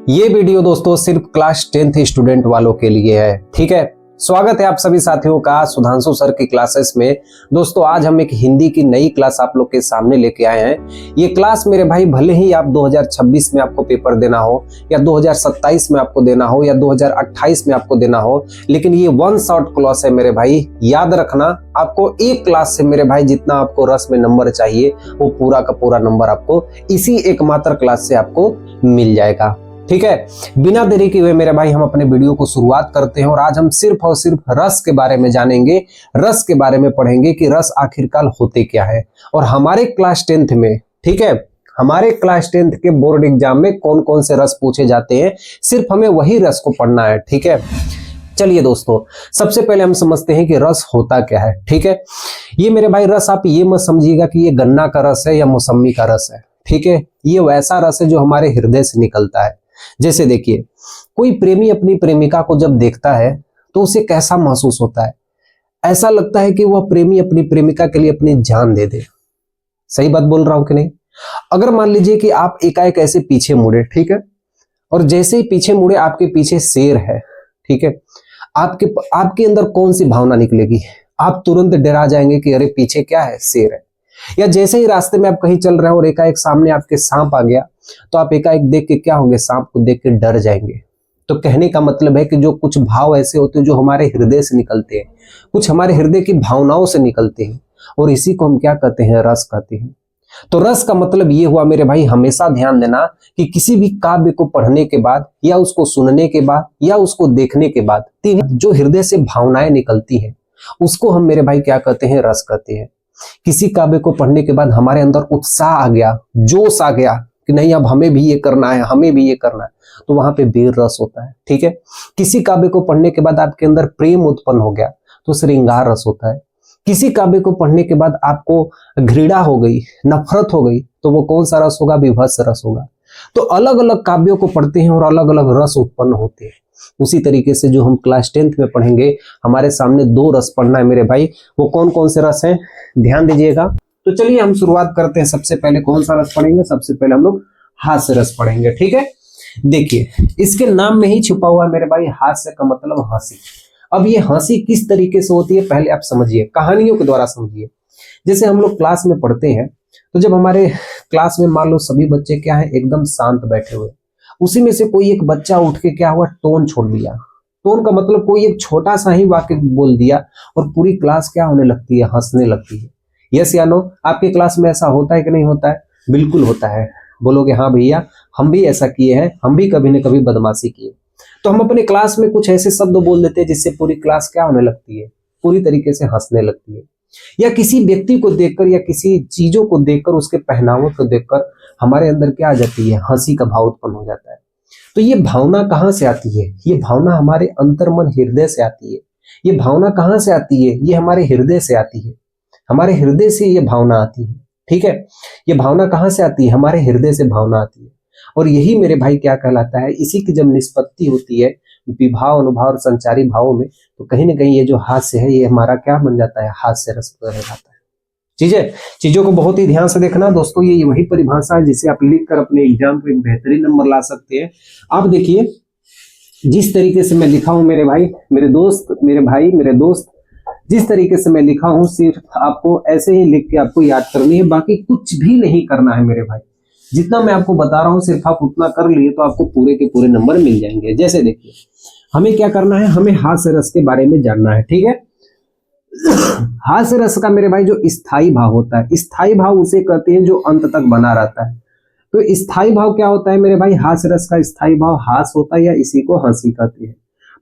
ये वीडियो दोस्तों सिर्फ क्लास 10th स्टूडेंट वालों के लिए है। ठीक है, स्वागत है आप सभी साथियों का सुधांशु सर की क्लासेस में। दोस्तों आज हम एक हिंदी की नई क्लास आप लोग के सामने लेके आए हैं। ये क्लास मेरे भाई भले ही आप 2026 में आपको पेपर देना हो या 2027 में आपको देना हो या 2028 में आपको देना हो, लेकिन ये वन शॉट क्लास है मेरे भाई। याद रखना, आपको एक क्लास से मेरे भाई जितना आपको रस में नंबर चाहिए वो पूरा का पूरा नंबर आपको इसी एकमात्र क्लास से आपको मिल जाएगा। ठीक है, बिना देरी के हुए मेरे भाई हम अपने वीडियो को शुरुआत करते हैं और आज हम सिर्फ और सिर्फ रस के बारे में जानेंगे, रस के बारे में पढ़ेंगे कि रस आखिरकार होते क्या है और हमारे क्लास 10th में, ठीक है, हमारे क्लास 10th के बोर्ड एग्जाम में कौन कौन से रस पूछे जाते हैं, सिर्फ हमें वही रस को पढ़ना है। ठीक है, चलिए दोस्तों सबसे पहले हम समझते हैं कि रस होता क्या है। ठीक है, ये मेरे भाई रस आप ये मत समझिएगा कि ये गन्ना का रस है या मौसमी का रस है। ठीक है, ये वैसा रस है जो हमारे हृदय से निकलता है। जैसे देखिए, कोई प्रेमी अपनी प्रेमिका को जब देखता है तो उसे कैसा महसूस होता है? ऐसा लगता है कि वह प्रेमी अपनी प्रेमिका के लिए अपनी जान दे दे। सही बात बोल रहा हूं कि नहीं? अगर मान लीजिए कि आप एकाएक ऐसे पीछे मुड़े, ठीक है, और जैसे ही पीछे मुड़े आपके पीछे शेर है, ठीक है, आपके अंदर कौन सी भावना निकलेगी? आप तुरंत डरा जाएंगे कि अरे पीछे क्या है, शेर है। या जैसे ही रास्ते में आप कहीं चल रहे हो और एकाएक सामने आपके सांप आ गया तो आप एकाएक देख के क्या होंगे? सांप को देख के डर जाएंगे। तो कहने का मतलब है कि जो कुछ भाव ऐसे होते हैं जो हमारे हृदय से निकलते हैं, कुछ हमारे हृदय की भावनाओं से निकलते हैं, और इसी को हम क्या कहते हैं? रस कहते हैं। तो रस का मतलब ये हुआ मेरे भाई, हमेशा ध्यान देना कि किसी भी काव्य को पढ़ने के बाद या उसको सुनने के बाद या उसको देखने के बाद जो हृदय से भावनाएं निकलती हैं उसको हम मेरे भाई क्या कहते हैं? रस कहते हैं। किसी काव्य को पढ़ने के बाद हमारे अंदर उत्साह आ गया, जोश आ गया कि नहीं अब हमें भी ये करना है, हमें भी ये करना है, तो वहां पे वीर रस होता है। ठीक है, किसी काव्य को पढ़ने के बाद आपके अंदर प्रेम उत्पन्न हो गया तो श्रृंगार रस होता है। किसी काव्य को पढ़ने के बाद आपको घृणा हो गई, नफरत हो गई, तो वो कौन सा रस होगा? विभत्स रस होगा। तो अलग अलग काव्यों को पढ़ते हैं और अलग अलग रस उत्पन्न होते हैं। उसी तरीके से जो हम क्लास 10th में पढ़ेंगे, हमारे सामने दो रस पढ़ना है मेरे भाई। वो कौन कौन से रस हैं, ध्यान दीजिएगा। तो चलिए हम शुरुआत करते हैं। सबसे पहले कौन सा रस पढ़ेंगे? सबसे पहले हम लोग हास्य रस पढ़ेंगे। ठीक है, देखिए इसके नाम में ही छुपा हुआ है मेरे भाई, हास्य का मतलब हंसी। अब ये हंसी किस तरीके से होती है पहले आप समझिए, कहानियों के द्वारा समझिए। जैसे हम लोग क्लास में पढ़ते हैं तो जब हमारे क्लास में मान लो सभी बच्चे क्या है, एकदम शांत बैठे हुए, उसी में से कोई एक बच्चा उठ के क्या हुआ? टोन छोड़ दिया। टोन का मतलब कोई एक छोटा सा ही वाक्य बोल दिया और पूरी क्लास क्या होने लगती है? हंसने लगती है। यस या नो? आपके क्लास में ऐसा होता है कि नहीं होता है? बिल्कुल होता है। बोलोगे हाँ भैया हम भी ऐसा किए हैं, हम भी कभी न कभी बदमाशी किए। तो हम अपने क्लास में कुछ ऐसे शब्द बोल देते हैं जिससे पूरी क्लास क्या होने लगती है? पूरी तरीके से हंसने लगती है। या किसी व्यक्ति को देखकर या किसी चीजों को देखकर, उसके पहनावे को देखकर हमारे अंदर क्या आ जाती है? हंसी का भाव उत्पन्न हो जाता है। तो ये भावना कहाँ से आती है? ये भावना हमारे अंतर्मन हृदय से आती है। ये भावना कहाँ से आती है? ये हमारे हृदय से आती है। हमारे हृदय से ये भावना आती है। ठीक है, ये भावना कहाँ से आती है? हमारे हृदय से भावना आती है। और यही मेरे भाई क्या कहलाता है? इसी की जब निष्पत्ति होती है विभाव, अनुभव और संचारी भावों में, तो कहीं ना कहीं ये जो हास्य है ये हमारा क्या बन जाता है? हास्य रस बन जाता है। चीजों को बहुत ही ध्यान से देखना दोस्तों। ये वही परिभाषा है जिसे आप लिख कर अपने एग्जाम पे एक बेहतरीन नंबर ला सकते हैं। आप देखिए जिस तरीके से मैं लिखा हूं मेरे भाई, मेरे दोस्त, मेरे भाई, मेरे दोस्त, जिस तरीके से मैं लिखा हूं सिर्फ आपको ऐसे ही लिख के आपको याद करनी है, बाकी कुछ भी नहीं करना है मेरे भाई। जितना मैं आपको बता रहा हूं सिर्फ आप उतना कर लिए तो आपको पूरे के पूरे नंबर मिल जाएंगे। जैसे देखिए हमें क्या करना है? हमें हास्य रस के बारे में जानना है। ठीक है, हास्य रस का मेरे भाई जो स्थायी भाव होता है, स्थायी भाव उसे कहते हैं जो अंत तक बना रहता है। तो स्थायी भाव क्या होता है मेरे भाई? हास्य रस का स्थायी भाव हास होता है या इसी को हंसी कहते हैं।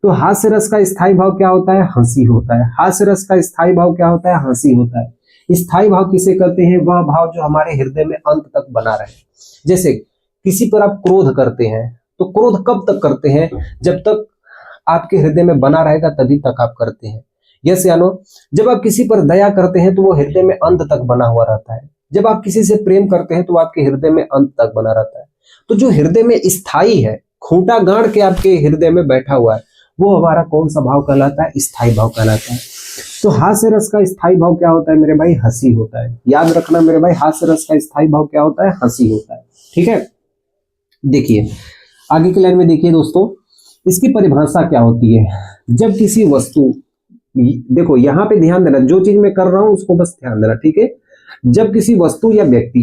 तो हास्य रस का स्थायी भाव क्या होता है? हंसी होता है। हास्य रस का स्थायी भाव क्या होता है? हंसी होता है। स्थायी भाव किसे कहते हैं? वह भाव जो हमारे हृदय में अंत तक बना रहे। जैसे किसी पर आप क्रोध करते हैं तो क्रोध कब तक करते हैं? जब तक आपके हृदय में बना रहेगा तभी तक आप करते हैं। यस या नो? जब आप किसी पर दया करते हैं तो वो हृदय में अंत तक बना हुआ रहता है। जब आप किसी से प्रेम करते हैं तो आपके हृदय में अंत तक बना रहता है। तो जो हृदय में स्थायी है, खूंटा गाड़ के आपके हृदय में बैठा हुआ है, वो हमारा कौन सा भाव कहलाता है? स्थायी भाव कहलाता है। तो हास्य रस का स्थायी भाव क्या होता है मेरे भाई? हंसी होता है। याद रखना मेरे भाई, हास्य रस का स्थायी भाव क्या होता है? हंसी होता है। ठीक है, देखिए आगे की लाइन में देखिए दोस्तों, इसकी परिभाषा क्या होती है। जब किसी वस्तु, देखो यहाँ पे ध्यान देना, जो चीज मैं कर रहा हूं उसको बस ध्यान देना, ठीक है। जब किसी वस्तु या व्यक्ति,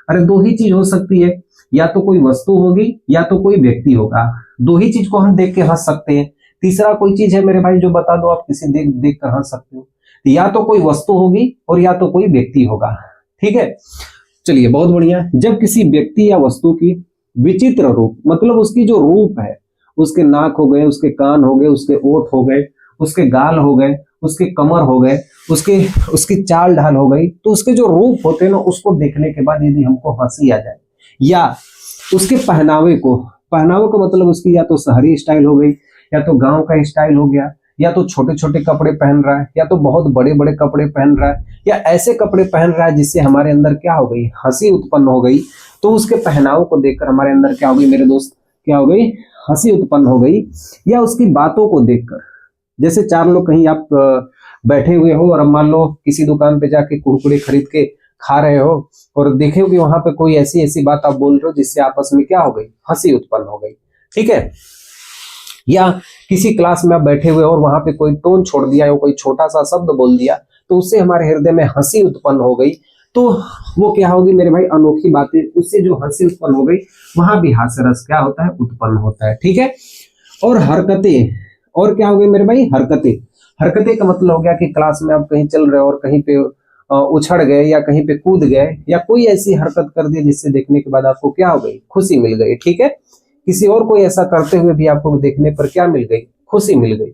अरे दो ही चीज हो सकती है, या तो कोई वस्तु होगी या तो कोई व्यक्ति होगा, दो ही चीज को हम देख के हंस सकते हैं। तीसरा कोई चीज है मेरे भाई जो बता दो, आप किसी देख देख कर हंस सकते हो। या तो कोई वस्तु होगी और या तो कोई व्यक्ति होगा, ठीक है। चलिए बहुत बढ़िया। जब किसी व्यक्ति या वस्तु की विचित्र रूप, मतलब उसकी जो रूप है, उसके नाक हो गए, उसके कान हो गए, उसके ओठ हो गए, उसके गाल हो गए, उसके कमर हो गए, उसकी चाल ढाल हो गई, तो उसके जो रूप होते हैं ना, उसको देखने के बाद यदि हमको हंसी आ जाए, या उसके पहनावे का मतलब उसकी या तो शहरी स्टाइल हो गई, या तो गांव का स्टाइल हो गया, या तो छोटे छोटे कपड़े पहन रहा है, या तो बहुत बड़े बड़े कपड़े पहन रहा है, या ऐसे कपड़े पहन रहा है जिससे हमारे अंदर क्या हो गई, हंसी उत्पन्न हो गई। तो उसके पहनाव को देखकर हमारे अंदर क्या हो गई मेरे दोस्त, क्या हो गई, हंसी उत्पन्न हो गई। या उसकी बातों को देखकर, जैसे चार लोग कहीं आप बैठे हुए हो और अब मान लो किसी दुकान पे जाके कुरकुरे खरीद के खा रहे हो और देखे हो कि वहां पे कोई ऐसी ऐसी बात आप बोल रहे हो जिससे आपस में क्या हो गई, हंसी उत्पन्न हो गई, ठीक है। या किसी क्लास में आप बैठे हुए हो और वहां पे कोई टोन छोड़ दिया या कोई छोटा सा शब्द बोल दिया तो उससे हमारे हृदय में हंसी उत्पन्न हो गई, तो वो क्या होगी मेरे भाई, अनोखी बातें, उससे जो हंसी उत्पन्न हो गई वहां भी हास्य रस क्या होता है, उत्पन्न होता है, ठीक है। और हरकतें, और क्या हो गई मेरे भाई, हरकतें का मतलब हो गया कि क्लास में आप कहीं चल रहे हो और कहीं पे उछड़ गए या कहीं पे कूद गए या कोई ऐसी हरकत कर दी जिससे देखने के बाद आपको क्या हो गई, खुशी मिल गई, ठीक है। किसी और को ऐसा करते हुए भी आपको देखने पर क्या मिल गई, खुशी मिल गई।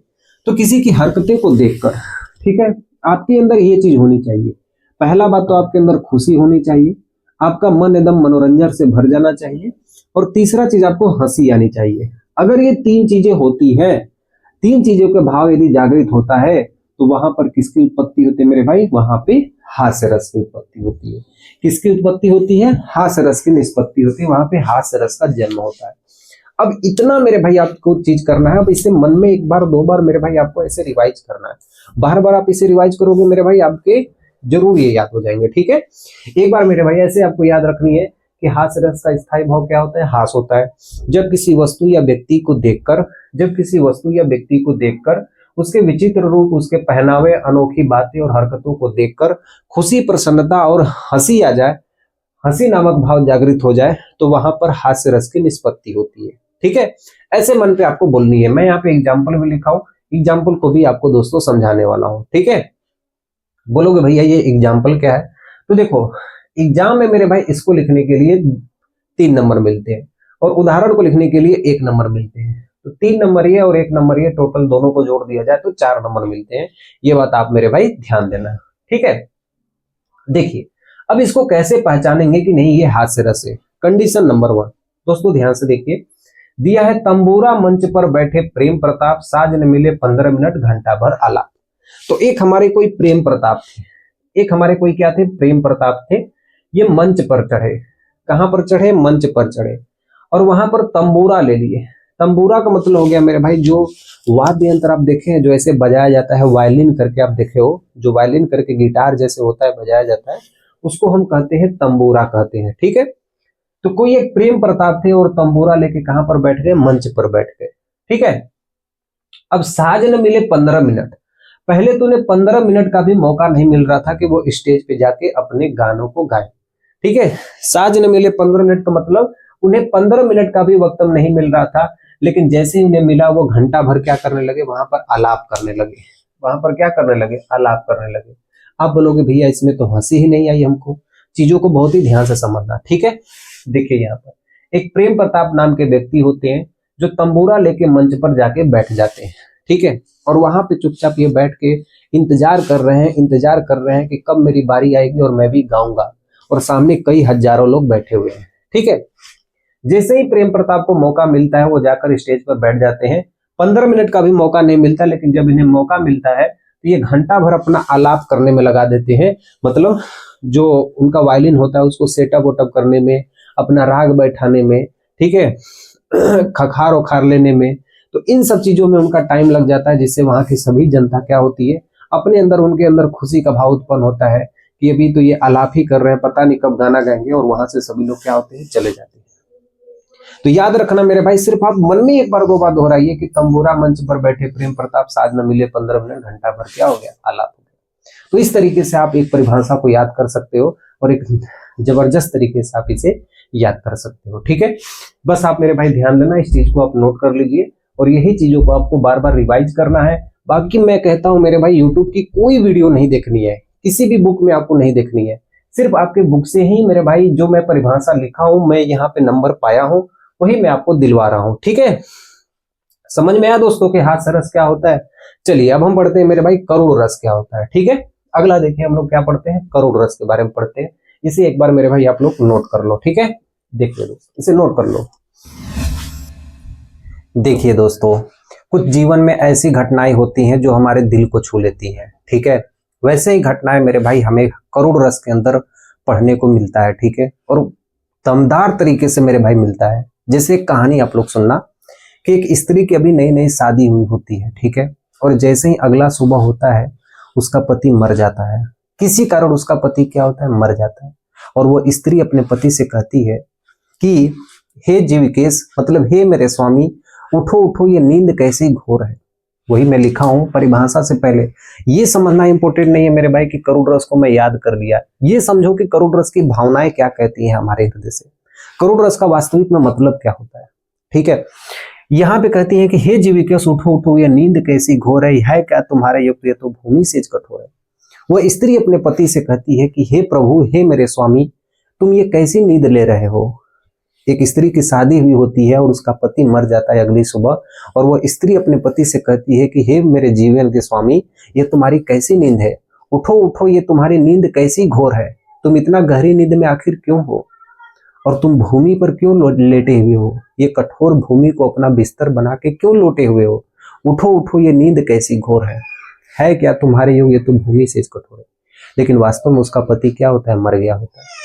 तो किसी की हरकतें को देखकर, ठीक है, आपके अंदर ये चीज होनी चाहिए। पहला बात तो आपके अंदर खुशी होनी चाहिए, आपका मन एकदम मनोरंजन से भर जाना चाहिए, और तीसरा चीज आपको हंसी आनी चाहिए। अगर ये तीन चीजें होती हैं, तीन चीजों का भाव यदि जागृत होता है तो वहां पर किसकी उत्पत्ति होती है मेरे भाई, वहां पे हास्य रस की उत्पत्ति होती है। किसकी उत्पत्ति होती है, हास्य रस की निष्पत्ति होती है, वहां पे हास्य रस का जन्म होता है। अब इतना मेरे भाई आपको चीज करना है। अब इसे मन में एक बार दो बार मेरे भाई आपको ऐसे रिवाइज करना है, बार बार आप इसे रिवाइज करोगे मेरे भाई आपके जरूर ये याद हो जाएंगे, ठीक है। एक बार मेरे भाई ऐसे आपको याद रखनी है कि हास्य रस का स्थायी भाव क्या होता है, हास होता है। जब किसी वस्तु या व्यक्ति को देखकर उसके विचित्र रूप, उसके पहनावे, अनोखी बातें और हरकतों को देखकर खुशी, प्रसन्नता और हंसी आ जाए, हंसी नामक भाव जागृत हो जाए, तो वहां पर हास्य रस की निष्पत्ति होती है, ठीक है। ऐसे मन पे आपको बोलनी है। मैं यहाँ पे एग्जाम्पल भी लिखा हूं, एग्जाम्पल को भी आपको दोस्तों समझाने वाला हूं, ठीक है। बोलोगे भैया ये एग्जाम्पल क्या है, तो देखो एग्जाम में मेरे भाई इसको लिखने के लिए 3 नंबर मिलते हैं और उदाहरण को लिखने के लिए 1 नंबर मिलते हैं। तो 3 नंबर ये और 1 नंबर ये, टोटल दोनों को जोड़ दिया जाए तो 4 नंबर मिलते हैं। ये बात आप मेरे भाई ध्यान देना, ठीक है। देखिए अब इसको कैसे पहचानेंगे कि नहीं ये हास्य रस है। कंडीशन नंबर 1 दोस्तों ध्यान से देखिए, दिया है तंबूरा मंच पर बैठे प्रेम प्रताप, साज न मिले 15 मिनट घंटा भर आलाप। तो एक हमारे कोई प्रेम प्रताप थे, एक हमारे कोई क्या थे, प्रेम प्रताप थे। ये मंच पर चढ़े, कहां पर चढ़े, मंच पर चढ़े, और वहां पर तंबूरा ले लिए। तंबूरा का मतलब हो गया मेरे भाई जो वाद्य यंत्र आप देखे जो ऐसे बजाया जाता है, वायलिन करके आप देखे हो, जो वायलिन करके गिटार जैसे होता है बजाया जाता है, उसको हम कहते हैं तंबूरा कहते हैं, ठीक है। तो कोई एक प्रेम प्रताप थे और तंबूरा लेके कहां पर बैठ गए, मंच पर बैठ गए, ठीक है। अब साज न मिले 15 मिनट, पहले तो उन्हें 15 मिनट का भी मौका नहीं मिल रहा था कि वो स्टेज पे जाके अपने गानों को गाए, ठीक है। साज न मिले 15 मिनट का मतलब उन्हें 15 मिनट का भी वक्त नहीं मिल रहा था, लेकिन जैसे ही उन्हें मिला वो घंटा भर क्या करने लगे, वहां पर आलाप करने लगे, वहां पर क्या करने लगे, आलाप करने लगे। आप बोलोगे भैया इसमें तो हंसी ही नहीं आई हमको, चीजों को बहुत ही ध्यान से समझना, ठीक है। देखिए यहाँ पर एक प्रेम प्रताप नाम के व्यक्ति होते हैं जो तंबूरा लेके मंच पर जाके बैठ जाते हैं, ठीक है, और वहां पे चुपचाप ये बैठ के इंतजार कर रहे हैं कि कब मेरी बारी आएगी और मैं भी गाऊंगा, और सामने कई हजारों लोग बैठे हुए हैं, ठीक है। जैसे ही प्रेम प्रताप को मौका मिलता है वो जाकर स्टेज पर बैठ जाते हैं। 15 मिनट का भी मौका नहीं मिलता, लेकिन जब इन्हें मौका मिलता है तो ये घंटा भर अपना आलाप करने में लगा देते हैं, मतलब जो उनका वायलिन होता है उसको सेटअप वोटअप करने में, अपना राग बैठाने में, ठीक है, खखार उखार लेने में, तो इन सब चीजों में उनका टाइम लग जाता है, जिससे वहां की सभी जनता क्या होती है, अपने अंदर उनके अंदर खुशी का भाव उत्पन्न होता है कि अभी तो ये आलाप ही कर रहे हैं, पता नहीं कब गाना गाएंगे, और वहां से सभी लोग क्या होते हैं, चले जाते हैं। तो याद रखना मेरे भाई, सिर्फ आप मन में एक बार दो बार दोहराइए कि तंबूरा मंच पर बैठे प्रेम प्रताप, साज न मिले 15 मिनट, घंटा भर क्या हो गया, आलाप हो गया। तो इस तरीके से आप एक परिभाषा को याद कर सकते हो और एक जबरदस्त तरीके से आप इसे याद कर सकते हो। ठीक है, बस आप मेरे भाई ध्यान देना, इस चीज को आप नोट कर लीजिए और यही चीजों को आपको बार बार रिवाइज करना है। बाकी मैं कहता हूं मेरे भाई, यूट्यूब की कोई वीडियो नहीं देखनी है, किसी भी बुक में आपको नहीं देखनी है, सिर्फ आपके बुक से ही मेरे भाई जो मैं परिभाषा लिखा हूं, मैं यहाँ पे नंबर पाया हूं, वही मैं आपको दिलवा रहा हूं। ठीक है, समझ में आया दोस्तों के हाथ रस क्या होता है। चलिए अब हम पढ़ते हैं मेरे भाई करोड़ रस क्या होता है। ठीक है, अगला देखिए हम लोग क्या पढ़ते हैं, करोड़ रस के बारे में पढ़ते हैं। इसे एक बार मेरे भाई आप लोग नोट कर लो। ठीक है, देखिए दोस्तों, इसे नोट कर लो। देखिए दोस्तों, कुछ जीवन में ऐसी घटनाएं होती हैं जो हमारे दिल को छू लेती हैं। ठीक है, वैसे ही घटनाएं मेरे भाई हमें करोड़ रस के अंदर पढ़ने को मिलता है। ठीक है, और दमदार तरीके से मेरे भाई मिलता है। जैसे एक कहानी आप लोग सुनना कि एक स्त्री की अभी नई नई शादी हुई होती है। ठीक है, और जैसे ही अगला सुबह होता है उसका पति मर जाता है, किसी कारण उसका पति क्या होता है, मर जाता है। और वो स्त्री अपने पति से कहती है कि हे जीविकेश, मतलब हे मेरे स्वामी, उठो उठो, ये नींद कैसी घोर है। वही मैं लिखा हूं परिभाषा से पहले। ये समझना इंपॉर्टेंट नहीं है मेरे भाई कि करोड़ रस को मैं याद कर लिया। ये समझो कि करोड़ रस की भावनाएं क्या कहती हैं हमारे हृदय से, करोड़ रस का वास्तविक में मतलब क्या होता है। ठीक है, यहाँ पे कहती है कि हे जीविकेश, उठो उठो, ये नींद कैसी घोर है क्या तुम्हारे युक्त, ये तो भूमि से कठोर है। वह स्त्री अपने पति से कहती है कि हे प्रभु, हे मेरे स्वामी, तुम ये कैसी नींद ले रहे हो। एक स्त्री की शादी हुई होती है और उसका पति मर जाता है अगली सुबह, और वह स्त्री अपने पति से कहती है कि हे मेरे जीवन के स्वामी, ये तुम्हारी कैसी नींद है, उठो उठो, ये तुम्हारी नींद कैसी घोर है। तुम इतना गहरी नींद में आखिर क्यों हो, और तुम भूमि पर क्यों लेटे हुए हो, ये कठोर भूमि को अपना बिस्तर बना के क्यों लोटे हुए हो। उठो उठो, ये नींद कैसी घोर है क्या तुम्हारे योग, ये तो भूमि से कठोर है। लेकिन वास्तव में उसका पति क्या होता है, मर गया होता है।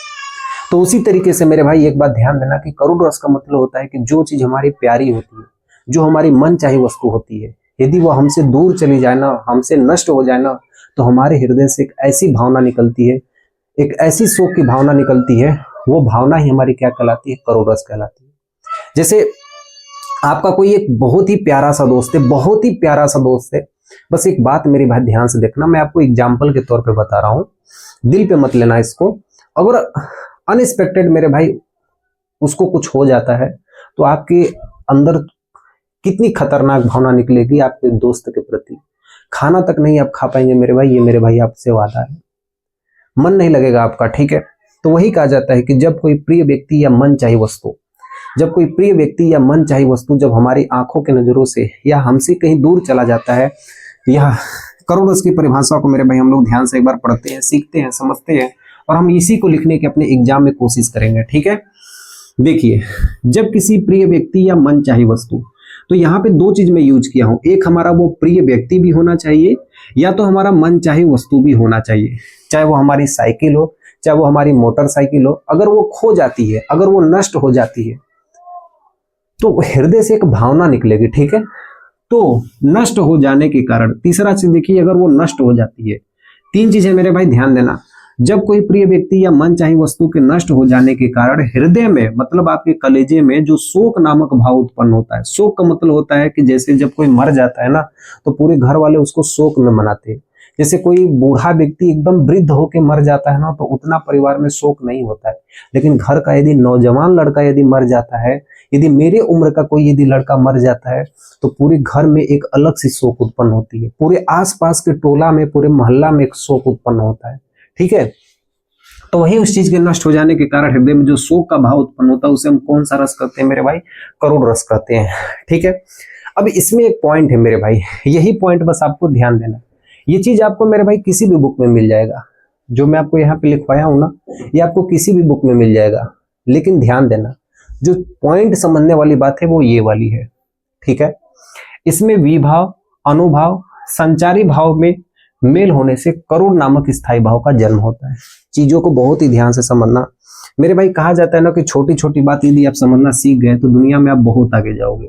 तो उसी तरीके से मेरे भाई एक बात ध्यान देना कि करोड़ रस का मतलब होता है कि जो चीज हमारी प्यारी होती है, जो हमारी मन चाही वस्तु होती है, यदि वो हमसे दूर चली जाए ना, हमसे नष्ट हो जाए ना, तो हमारे हृदय से एक ऐसी भावना निकलती है, एक ऐसी शोक की भावना निकलती है, वो भावना ही हमारी क्या कहलाती है, करोड़ रस कहलाती है। जैसे आपका कोई एक बहुत ही प्यारा सा दोस्त है, बहुत ही प्यारा सा दोस्त है, बस एक बात मेरी भाई ध्यान से देखना, मैं आपको एग्जाम्पल के तौर पे बता रहा हूं, दिल पे मत लेना इसको। अगर अनएक्सपेक्टेड मेरे भाई उसको कुछ हो जाता है तो आपके अंदर कितनी खतरनाक भावना निकलेगी आपके दोस्त के प्रति। खाना तक नहीं आप खा पाएंगे मेरे भाई, ये मेरे भाई आपसे वादा है, मन नहीं लगेगा आपका। ठीक है, तो वही कहा जाता है कि जब कोई प्रिय व्यक्ति या मन चाही वस्तु, जब कोई प्रिय व्यक्ति या मन चाही वस्तु जब हमारी आंखों के नजरों से या हमसे कहीं दूर चला जाता है, यह करोड़ रस की परिभाषा को मेरे भाई हम लोग ध्यान से एक बार पढ़ते हैं, सीखते हैं, समझते हैं, और हम इसी को लिखने के अपने एग्जाम में कोशिश करेंगे। ठीक है, देखिए, जब किसी प्रिय व्यक्ति या मन चाही वस्तु, तो यहाँ पे दो चीज मैं यूज किया हूं, एक हमारा वो प्रिय व्यक्ति भी होना चाहिए या तो हमारा मन चाही वस्तु भी होना चाहिए, चाहे वो हमारी साइकिल हो, चाहे वो हमारी मोटरसाइकिल हो। अगर वो खो जाती है, अगर वो नष्ट हो जाती है, तो हृदय से एक भावना निकलेगी। ठीक है, तो नष्ट हो जाने के कारण, तीसरा चीज देखिए, अगर वो नष्ट हो जाती है, तीन चीजें मेरे भाई ध्यान देना। जब कोई प्रिय व्यक्ति या मन चाही वस्तु के नष्ट हो जाने के कारण हृदय में, मतलब आपके कलेजे में जो शोक नामक भाव उत्पन्न होता है। शोक का मतलब होता है कि जैसे जब कोई मर जाता है ना, तो पूरे घर वाले उसको शोक में मनाते हैं। जैसे कोई बूढ़ा व्यक्ति एकदम वृद्ध होकर मर जाता है ना, तो उतना परिवार में शोक नहीं होता है। लेकिन घर का यदि नौजवान लड़का यदि मर जाता है, यदि मेरे उम्र का कोई यदि लड़का मर जाता है, तो पूरे घर में एक अलग सी शोक उत्पन्न होती है, पूरे आसपास के टोला में, पूरे मोहल्ला में एक शोक उत्पन्न होता है। ठीक है, तो वही उस चीज के नष्ट हो जाने के कारण हृदय में जो शोक का भाव उत्पन्न होता है, उसे हम कौन सा रस कहते हैं मेरे भाई, करोड़ रस कहते हैं। ठीक है, अब इसमें एक पॉइंट है मेरे भाई, यही पॉइंट बस आपको ध्यान देना। ये चीज आपको मेरे भाई किसी भी बुक में मिल जाएगा, जो मैं आपको यहाँ पे लिखवाया हूं ना, ये आपको किसी भी बुक में मिल जाएगा। लेकिन ध्यान देना, जो पॉइंट समझने वाली बात है वो ये वाली है। ठीक है, इसमें विभाव, अनुभाव, संचारी भाव में मेल होने से करोड़ नामक स्थायी भाव का जन्म होता है। चीजों को बहुत ही ध्यान से समझना मेरे भाई। कहा जाता है ना कि छोटी छोटी बात यदि आप समझना सीख गए तो दुनिया में आप बहुत आगे जाओगे।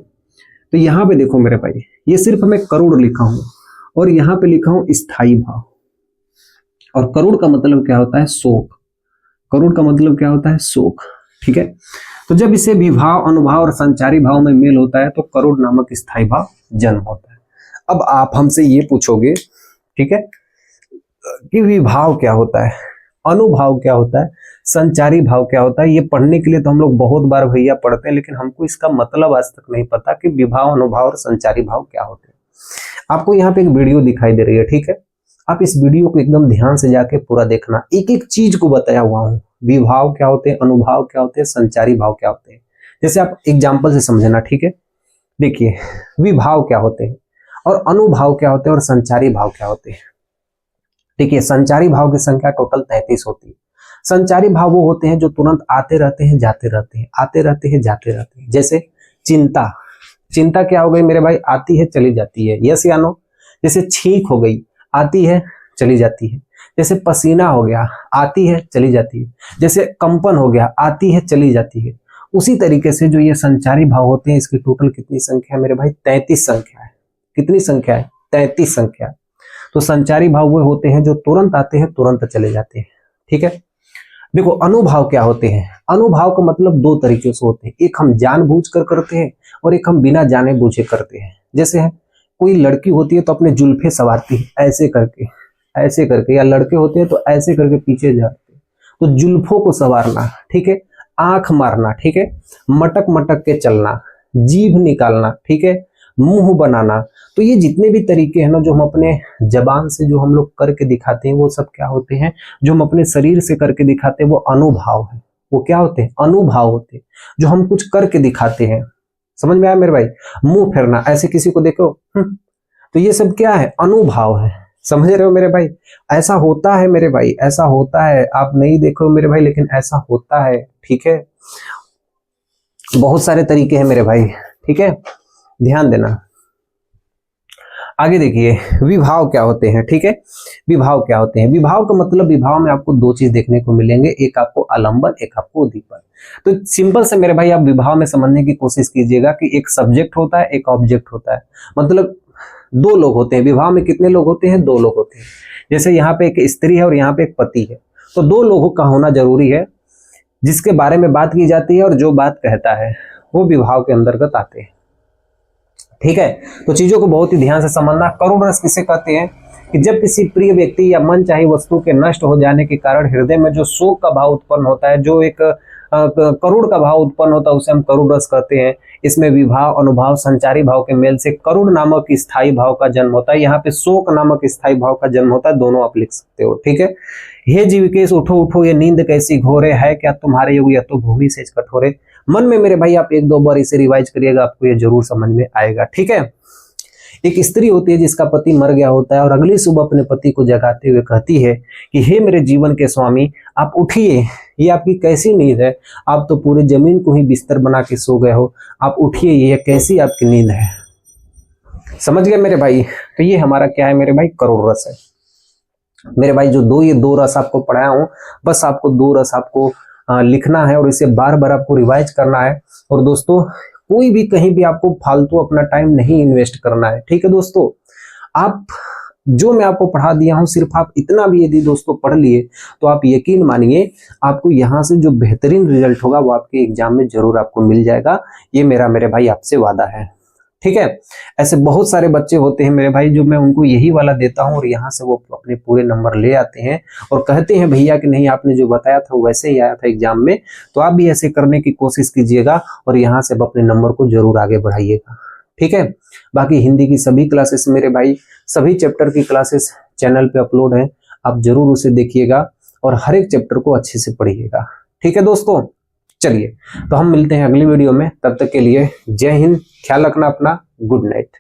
तो यहाँ पे देखो मेरे भाई, ये सिर्फ मैं करोड़ लिखा हूं और यहाँ पे लिखा हूं स्थायी भाव। और करोड़ का मतलब क्या होता है, शोक। करोड़ का मतलब क्या होता है, शोक। ठीक है, तो जब इसे विभाव, अनुभाव और संचारी भाव में मेल होता है तो करोड़ नामक स्थायी भाव जन्म होता है। अब आप हमसे ये पूछोगे, ठीक है, कि विभाव क्या होता है, अनुभाव क्या होता है, संचारी भाव क्या होता है। ये पढ़ने के लिए तो हम लोग बहुत बार भैया पढ़ते हैं, लेकिन हमको इसका मतलब आज तक नहीं पता कि विभाव, अनुभाव और संचारी भाव क्या होते हैं। आपको यहाँ पे एक वीडियो दिखाई दे रही है, ठीक है, आप इस वीडियो को एकदम ध्यान से जाके पूरा देखना, एक एक चीज को बताया हुआ हूँ। विभाव क्या होते हैं, अनुभाव क्या होते हैं, संचारी भाव क्या होते हैं, जैसे आप एग्जाम्पल से समझना, ठीक है। देखिए, विभाव क्या होते हैं और अनुभाव क्या होते हैं और संचारी भाव क्या होते हैं। देखिए, संचारी भाव की संख्या टोटल 33 होती है। संचारी भाव वो होते हैं जो तुरंत आते रहते हैं, जाते रहते हैं, आते रहते हैं, जाते रहते हैं। जैसे चिंता, चिंता क्या हो गई मेरे भाई, आती है चली जाती है, यस या नो। जैसे छींक हो गई, आती है चली जाती है। जैसे पसीना हो गया, आती है चली जाती है। जैसे कंपन हो गया, आती है चली जाती है। उसी तरीके से जो ये संचारी भाव होते हैं, इसकी टोटल कितनी संख्या है मेरे भाई, 33 संख्या है। कितनी संख्या है, 33 संख्या। तो संचारी भाव वो होते हैं जो तुरंत आते हैं, तुरंत चले जाते हैं, ठीक है। देखो, अनुभाव क्या होते हैं, अनुभाव का मतलब दो तरीके से होते हैं, एक हम जानबूझकर करते हैं और एक हम बिना जाने बूझे करते हैं। जैसे है, कोई लड़की होती है तो अपने जुल्फे सवारती है ऐसे करके, ऐसे करके, या लड़के होते हैं तो ऐसे करके पीछे जाते हैं, तो जुल्फों को सवारना, ठीक है, आंख मारना, ठीक है, मटक मटक के चलना, जीभ निकालना, ठीक है, मुंह बनाना। तो ये जितने भी तरीके हैं ना जो हम अपने जबान से जो हम लोग करके दिखाते हैं, वो सब क्या होते हैं, जो हम अपने शरीर से करके दिखाते हैं वो अनुभाव है। वो क्या होते हैं, अनुभाव होते हैं, जो हम कुछ करके दिखाते हैं। समझ में आया मेरे भाई, मुंह फेरना, ऐसे किसी को देखो, तो ये सब क्या है, अनुभाव है। समझ रहे हो मेरे भाई, ऐसा होता है मेरे भाई, ऐसा होता है, आप नहीं देखो मेरे भाई, लेकिन ऐसा होता है, ठीक है। बहुत सारे तरीके हैं मेरे भाई, ठीक है, ध्यान देना। आगे देखिए, विभाव क्या होते हैं, ठीक है। विभाव क्या होते हैं, विभाव का मतलब, विभाव में आपको दो चीज देखने को मिलेंगे, एक आपको आलंबन, एक आपको उद्दीपन। तो सिंपल से मेरे भाई आप विभाव में समझने की कोशिश कीजिएगा कि एक सब्जेक्ट होता है, एक ऑब्जेक्ट होता है, मतलब दो लोग होते हैं। विवाह में कितने लोग होते हैं, दो लोग होते हैं। जैसे यहाँ पे एक स्त्री है और यहाँ पे एक पति है, तो दो लोगों का होना जरूरी है, जिसके बारे में बात की जाती है और जो बात कहता है वो विवाह के अंतर्गत आते हैं, ठीक है। तो चीजों को बहुत ही ध्यान से समझना। करुण रस किसे कहते हैं, कि जब किसी प्रिय व्यक्ति या मन चाही वस्तु के नष्ट हो जाने के कारण हृदय में जो शोक का भाव उत्पन्न होता है, जो एक करुण का भाव उत्पन्न होता है, उसे हम करुण रस कहते हैं। इसमें विभाव, अनुभाव, संचारी भाव के मेल से करुण नामक स्थायी भाव का जन्म होता है। यहाँ पे शोक नामक स्थायी भाव का जन्म होता है, दोनों आप लिख सकते हो, ठीक है। हे जीविकेश उठो उठो, ये नींद कैसी घोरे है, क्या तुम्हारे योग या तो भूमि से कठोरे। मन में मेरे भाई आप एक दो बार इसे रिवाइज करिएगा, आपको ये जरूर समझ में आएगा, ठीक है। एक स्त्री होती है जिसका पति मर गया होता है और अगली सुबह अपने पति को जगाते हुए कहती है कि हे मेरे जीवन के स्वामी, आप उठिए, ये आपकी कैसी नींद है, आप तो पूरे जमीन को ही बिस्तर बना के सो गए हो, आप उठिए, ये कैसी आपकी नींद है। समझ गए मेरे भाई। तो ये हमारा क्या है मेरे भाई, करुण रस है मेरे भाई। जो ये दो रस आपको पढ़ाया हूं, बस आपको दो रस आपको लिखना है और इसे बार बार आपको रिवाइज करना है। और दोस्तों, कोई भी कहीं भी आपको फालतू अपना टाइम नहीं इन्वेस्ट करना है, ठीक है दोस्तों। आप जो मैं आपको पढ़ा दिया हूं, सिर्फ आप इतना भी यदि दोस्तों पढ़ लिए तो आप यकीन मानिए आपको यहां से जो बेहतरीन रिजल्ट होगा वो आपके एग्जाम में जरूर आपको मिल जाएगा। ये मेरे भाई आपसे वादा है, ठीक है। ऐसे बहुत सारे बच्चे होते हैं मेरे भाई जो मैं उनको यही वाला देता हूं और यहाँ से वो अपने पूरे नंबर ले आते हैं और कहते हैं भैया कि नहीं, आपने जो बताया था वैसे ही आया था एग्जाम में। तो आप भी ऐसे करने की कोशिश कीजिएगा और यहाँ से अपने नंबर को जरूर आगे बढ़ाइएगा, ठीक है। बाकी हिंदी की सभी क्लासेस मेरे भाई, सभी चैप्टर की क्लासेस चैनल पे अपलोड है, आप जरूर उसे देखिएगा और हर एक चैप्टर को अच्छे से पढ़िएगा, ठीक है दोस्तों। चलिए, तो हम मिलते हैं अगली वीडियो में, तब तक के लिए जय हिंद, ख्याल रखना अपना, गुड नाइट।